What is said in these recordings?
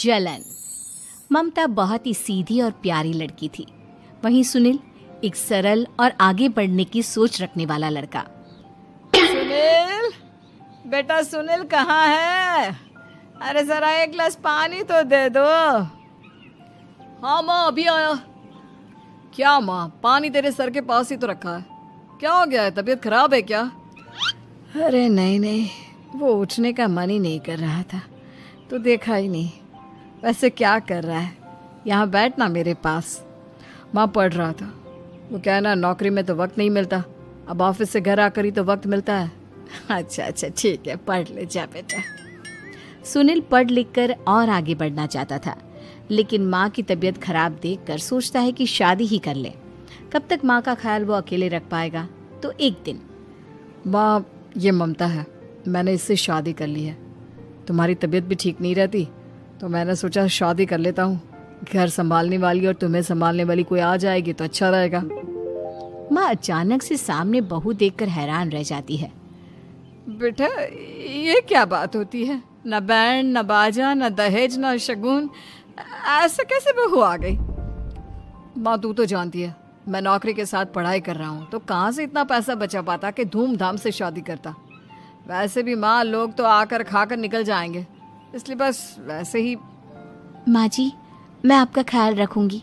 जलन। ममता बहुत ही सीधी और प्यारी लड़की थी, वहीं सुनील एक सरल और आगे बढ़ने की सोच रखने वाला लड़का। सुनील, बेटा सुनील कहाँ है? अरे जरा एक गिलास पानी तो दे दो। हाँ माँ, अभी आया। क्या माँ, पानी तेरे सर के पास ही तो रखा है, क्या हो गया है? तबीयत खराब है क्या? अरे नहीं नहीं, वो उठने का मन ही नहीं कर रहा था, तो देखा ही नहीं। वैसे क्या कर रहा है? यहाँ बैठ ना मेरे पास। माँ पढ़ रहा था। वो क्या है ना, नौकरी में तो वक्त नहीं मिलता, अब ऑफिस से घर आकर ही तो वक्त मिलता है। अच्छा अच्छा ठीक है, पढ़ ले जा बेटा। सुनील पढ़ लिख कर और आगे बढ़ना चाहता था, लेकिन माँ की तबीयत खराब देखकर सोचता है कि शादी ही कर ले। कब तक माँ का ख्याल वो अकेले रख पाएगा? तो एक दिन, माँ ये ममता है, मैंने इससे शादी कर ली है। तुम्हारी तबीयत भी ठीक नहीं रहती, तो मैंने सोचा शादी कर लेता हूँ। घर संभालने वाली और तुम्हें संभालने वाली कोई आ जाएगी तो अच्छा रहेगा। माँ अचानक से सामने बहू देखकर हैरान रह जाती है। बेटा ये क्या बात होती है? न बैंड, न बाजा, न दहेज, न शगुन, ऐसे कैसे बहू आ गई? माँ तू तो जानती है, मैं नौकरी के साथ पढ़ाई कर रहा हूँ, तो कहाँ से इतना पैसा बचा पाता कि धूमधाम से शादी करता। वैसे भी माँ, लोग तो आकर खाकर निकल जाएंगे, इसलिए बस वैसे ही। माँ जी, मैं आपका ख्याल रखूंगी।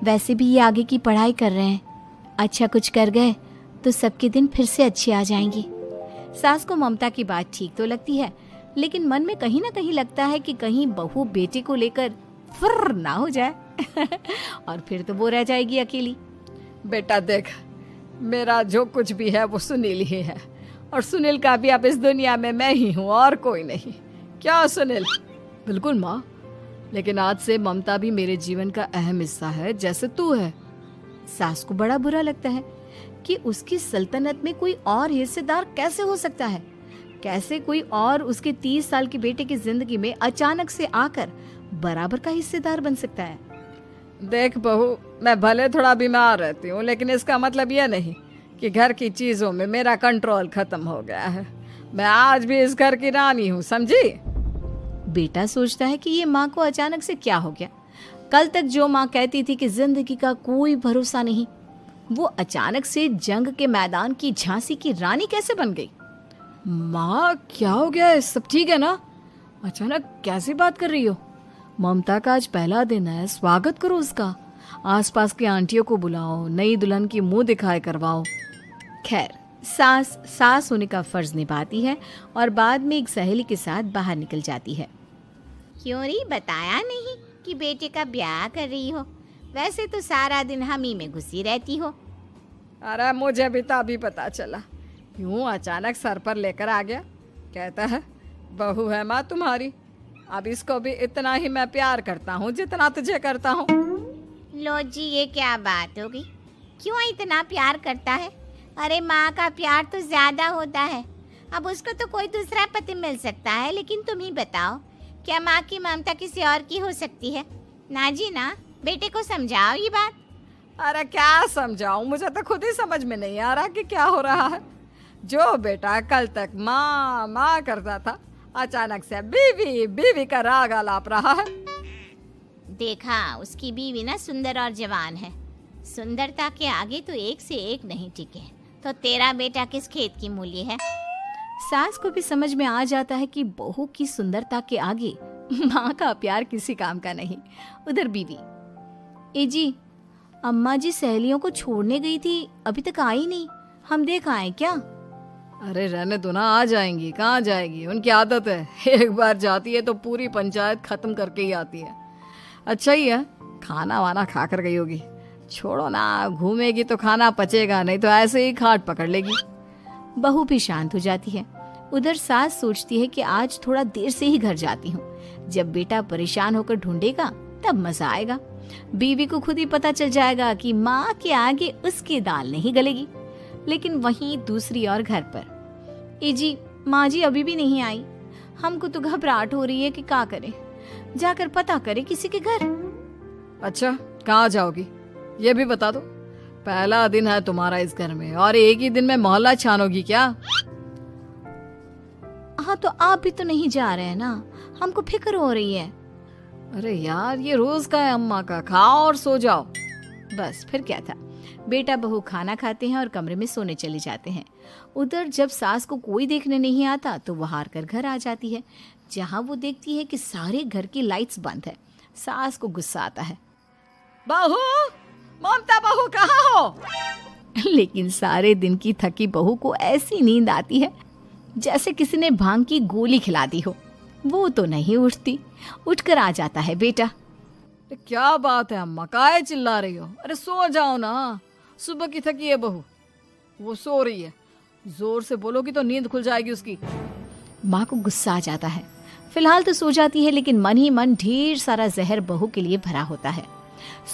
वैसे भी ये आगे की पढ़ाई कर रहे हैं, अच्छा कुछ कर गए तो सबके दिन फिर से अच्छे आ जाएंगे। सास को ममता की बात ठीक तो लगती है, लेकिन मन में कहीं ना कहीं लगता है कि कहीं बहू बेटे को लेकर फुर्र ना हो जाए और फिर तो वो रह जाएगी अकेली। बेटा देख, मेरा जो कुछ भी है वो सुनील ही है, और सुनील का भी अब इस दुनिया में मैं ही हूँ और कोई नहीं। क्या सुनील? बिल्कुल माँ, लेकिन आज से ममता भी मेरे जीवन का अहम हिस्सा है, जैसे तू है। सास को बड़ा बुरा लगता है कि उसकी सल्तनत में कोई और हिस्सेदार कैसे हो सकता है। कैसे कोई और उसके 30 साल के बेटे की जिंदगी में अचानक से आकर बराबर का हिस्सेदार बन सकता है। देख बहू, मैं भले थोड़ा बीमार रहती हूँ, लेकिन इसका मतलब यह नहीं कि घर की चीजों में मेरा कंट्रोल खत्म हो गया है। मैं आज भी इस घर की रानी हूँ, समझी? बेटा सोचता है कि ये माँ को अचानक से क्या हो गया। कल तक जो माँ कहती थी कि जिंदगी का कोई भरोसा नहीं, वो अचानक से जंग के मैदान की झांसी की रानी कैसे बन गई? माँ क्या हो गया है? सब ठीक है ना? अचानक कैसी बात कर रही हो? ममता का आज पहला दिन है, स्वागत करो उसका। आसपास की आंटियों को बुलाओ, नई दुल्हन की मुंह दिखाए करवाओ। खैर, सास होने का फर्ज निभाती है और बाद में एक सहेली के साथ बाहर निकल जाती है। क्यों री बताया नहीं कि बेटे का ब्याह कर रही हो? वैसे तो सारा दिन हम ही में घुसी रहती हो। अरे मुझे भी तो अभी पता चला, यूं अचानक सर पर लेकर आ गया। कहता है बहू है माँ तुम्हारी, अब इसको भी इतना ही मैं प्यार करता हूँ जितना तुझे करता हूँ। लो जी, ये क्या बात होगी? क्यों इतना प्यार करता है? अरे माँ का प्यार तो ज्यादा होता है। अब उसको तो कोई दूसरा पति मिल सकता है, लेकिन तुम ही बताओ, क्या माँ की ममता किसी और की हो सकती है? ना जी ना, बेटे को समझाओ ये बात। अरे क्या समझाऊं, मुझे तो खुद ही समझ में नहीं आ रहा कि क्या हो रहा है। जो बेटा कल तक माँ माँ करता था, अचानक से बीवी बीवी का राग आलाप रहा है। देखा, उसकी बीवी ना सुंदर और जवान है। सुंदरता के आगे तो एक से एक नहीं टिके, तो तेरा बेटा किस खेत की मूली है? सास को भी समझ में आ जाता है कि बहू की सुंदरता के आगे माँ का प्यार किसी काम का नहीं। उधर बीवी, ए जी, अम्मा जी सहेलियों को छोड़ने गई थी, अभी तक आई नहीं, हम देख आए क्या? अरे रहने दो ना, आ जाएंगी। कहाँ जाएगी, उनकी आदत है, एक बार जाती है तो पूरी पंचायत खत्म करके ही आती है। अच्छा ही है, खाना वाना खा कर गई होगी। छोड़ो ना, घूमेगी तो खाना पचेगा, नहीं तो ऐसे ही खाट पकड़ लेगी। बहू भी शांत हो जाती है। उधर सास सोचती है कि आज थोड़ा देर से ही घर जाती हूँ, जब बेटा परेशान होकर ढूंढेगा तब मजा आएगा। बीवी को खुद ही पता चल जाएगा कि माँ के आगे उसकी दाल नहीं गलेगी। लेकिन वहीं दूसरी ओर घर पर, ए जी, माँ जी अभी भी नहीं आई, हमको तो घबराहट हो रही है कि क्या करें, जाकर पता करें किसी के घर। अच्छा, कहाँ जाओगी ये भी बता दो। पहला दिन है तुम्हारा इस घर में और एक ही दिन में मोहल्ला छानोगी क्या? हाँ, तो आप भी तो नहीं जा रहे हैं ना, हमको फिक्र हो रही है। अरे यार, ये रोज का है अम्मा का, खाओ और सो जाओ। बस फिर क्या था। बेटा बहू खाना खाते हैं और कमरे में सोने चले जाते हैं। उधर जब सास को कोई देखने नहीं आता तो वो हार कर घर आ जाती है, जहाँ वो देखती है कि सारे घर की लाइट्स बंद है। सास को गुस्सा आता है। बहू, ममता बहू कहाँ हो? लेकिन सारे दिन की थकी बहू को ऐसी नींद आती है जैसे किसी ने भांग की गोली खिला दी हो। वो तो नहीं उठती। उठकर आ जाता है बेटा। क्या बात है अम्मा, काहे चिल्ला रही हो? अरे सो जाओ ना, सुबह की थकी है बहू, वो सो रही है। जोर से बोलोगी तो नींद खुल जाएगी उसकी। माँ को गुस्सा आ जाता है। फिलहाल तो सो जाती है, लेकिन मन ही मन ढेर सारा जहर बहू के लिए भरा होता है।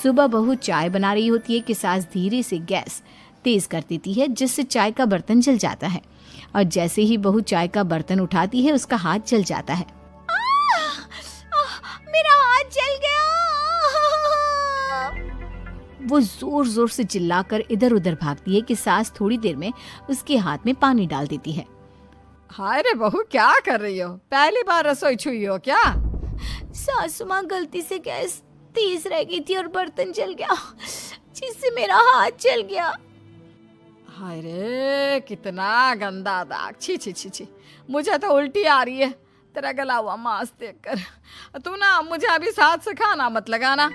सुबह बहू चाय बना रही होती है कि सास धीरे से गैस तेज कर देती है, जिससे चाय का बर्तन जल जाता है। और जैसे ही बहू चाय का बर्तन उठाती है उसका हाथ जल जाता है। मेरा हाथ जल गया। वो जोर जोर से चिल्लाकर इधर उधर भागती है कि सास थोड़ी देर में उसके हाथ में पानी डाल देती है। हाय रे बहू, क्या कर रही हो? पहली बार रसोई छुई हो क्या? सासू माँ गलती से गैस तेज रह गई थी और बर्तन जल गया, जिससे मेरा हाथ जल गया। हाय रे, कितना गंदा दाग। छी छी छी छी, मुझे तो उल्टी आ रही है तेरा गला हुआ मांस देखकर। तू ना मुझे अभी साथ से खाना मत लगाना।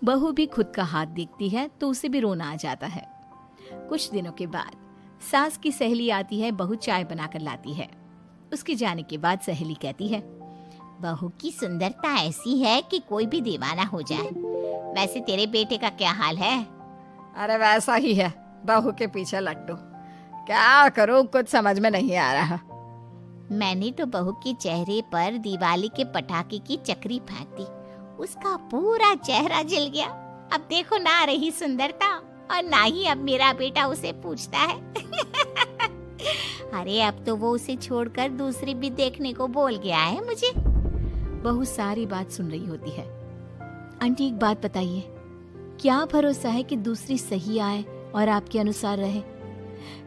बहू भी खुद का हाथ देखती है तो उसे भी रोना आ जाता है। कुछ दिनों के बाद सास की सहेली आती है। बहू चाय बनाकर लाती है। उसके जाने के बाद सहेली कहती है, बहू की सुंदरता ऐसी है कि कोई भी दीवाना हो जाए। वैसे तेरे बेटे का क्या हाल है? अरे वैसा ही है, बहू के पीछे लट्टू। क्या करूं, कुछ समझ में नहीं आ रहा। मैंने तो बहू के चेहरे पर दिवाली के पटाखे की चक्री फेंक दी, उसका पूरा चेहरा जल गया। अब देखो ना रही सुंदरता, और ना ही अब मेरा बेटा उसे पूछता है। अरे अब तो वो उसे छोड़कर दूसरी भी देखने को बोल गया है मुझे। बहू सारी बात सुन रही होती है। आंटी एक बात बताइए, क्या भरोसा है कि दूसरी सही आए और आपके अनुसार रहे?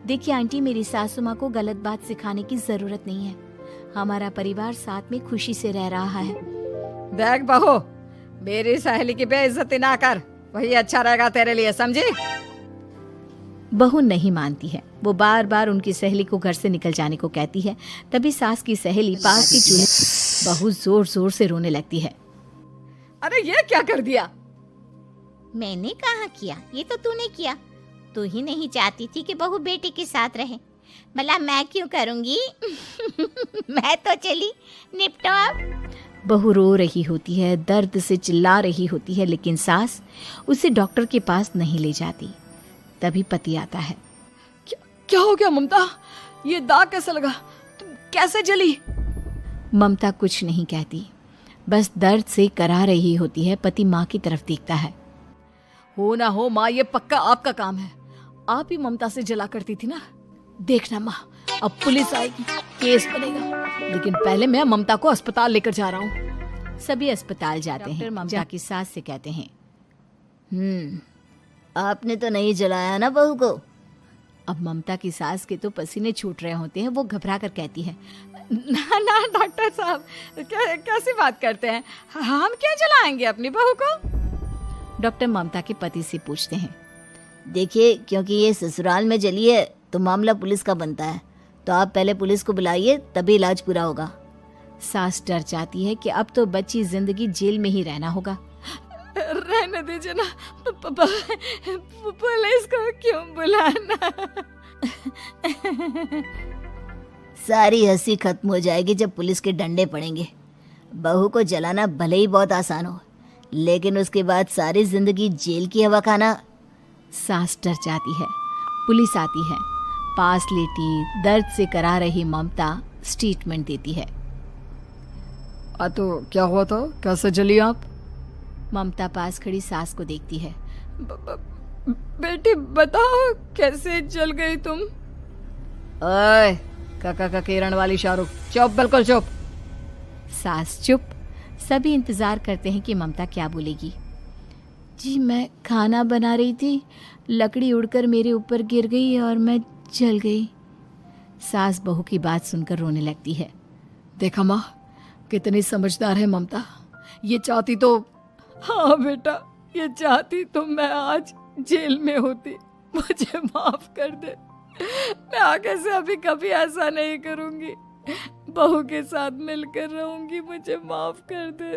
देखिए आंटी, मेरी सासू माँ को गलत बात सिखाने की जरूरत नहीं है। हमारा परिवार साथ में खुशी से रह रहा है। देख बहू, मेरी सहेली की बेइज्जती ना कर, वही अच्छा रहेगा तेरे लिए, समझी? बहू नहीं मानती है। वो बार बार उनकी सहेली को घर से निकल जाने को कहती है। तभी सास की सहेली पास के चूल्हे बहू जोर जोर से रोने लगती है। अरे ये क्या कर दिया? मैंने कहाँ किया, ये तो तूने किया। तू ही नहीं चाहती थी कि बहू बेटे के साथ रहे, भला मैं क्यों करूंगी? मैं तो चली, निपटो अब। बहू रो रही होती है, दर्द से चिल्ला रही होती है, लेकिन सास उसे डॉक्टर के पास नहीं ले जाती। तभी पति आता है। क्या हो गया ममता? ये दाग कैसे लगा? तुम कैसे जली? ममता कुछ नहीं कहती, बस दर्द से करा रही होती है। पति माँ की तरफ देखता है। हो ना हो माँ, ये पक्का आपका काम है। आप ही ममता से जला करती थी ना। देखना माँ, अब पुलिस आएगी, केस बनेगा, लेकिन पहले मैं ममता को अस्पताल लेकर जा रहा हूँ। सभी अस्पताल जाते हैं। ममता की सास से कहते हैं, आपने तो नहीं जलाया ना बहू को? अब ममता की सास के तो पसीने छूट रहे होते हैं। वो घबरा कर कहती है, ना ना डॉक्टर साहब, कैसी बात करते हैं? हम क्या जलाएंगे अपनी बहू को? डॉक्टर ममता के पति से पूछते हैं, देखिए, क्योंकि ये ससुराल में जली है तो मामला पुलिस का बनता है, तो आप पहले पुलिस को बुलाइए, तभी इलाज पूरा होगा। सास डर जाती है कि अब तो बच्ची जिंदगी जेल में ही रहना होगा। रहने दीजिए ना, पुलिस को क्यों बुलाना? सारी हंसी खत्म हो जाएगी जब पुलिस के डंडे पड़ेंगे। बहू को जलाना भले ही बहुत आसान हो, लेकिन उसके बाद सारी जिंदगी जेल की हवा खाना। सास डर जाती है। पुलिस आती है। पास लेटी दर्द से करा रही ममता स्टेटमेंट देती है। तो क्या हुआ था? कैसे जली आप? ममता पास खड़ी सास को देखती है। बेटी बताओ, कैसे जल गई तुम? ओए, काका का किरण वाली शाहरुख, चुप, बिल्कुल चुप। सास चुप। सभी इंतजार करते हैं कि ममता क्या बोलेगी। जी मैं खाना बना रही थी, लकड़ी उड़कर मेरे ऊपर गिर गई और मैं जल गई। सास बहू की बात सुनकर रोने लगती है। देखा माँ, कितनी समझदार है ममता। ये चाहती तो, हाँ बेटा, ये चाहती तो मैं आज जेल में होती। मुझे माफ कर दे, मैं आगे से अभी कभी ऐसा नहीं करूंगी। बहू के साथ मिलकर रहूंगी, मुझे माफ कर दे।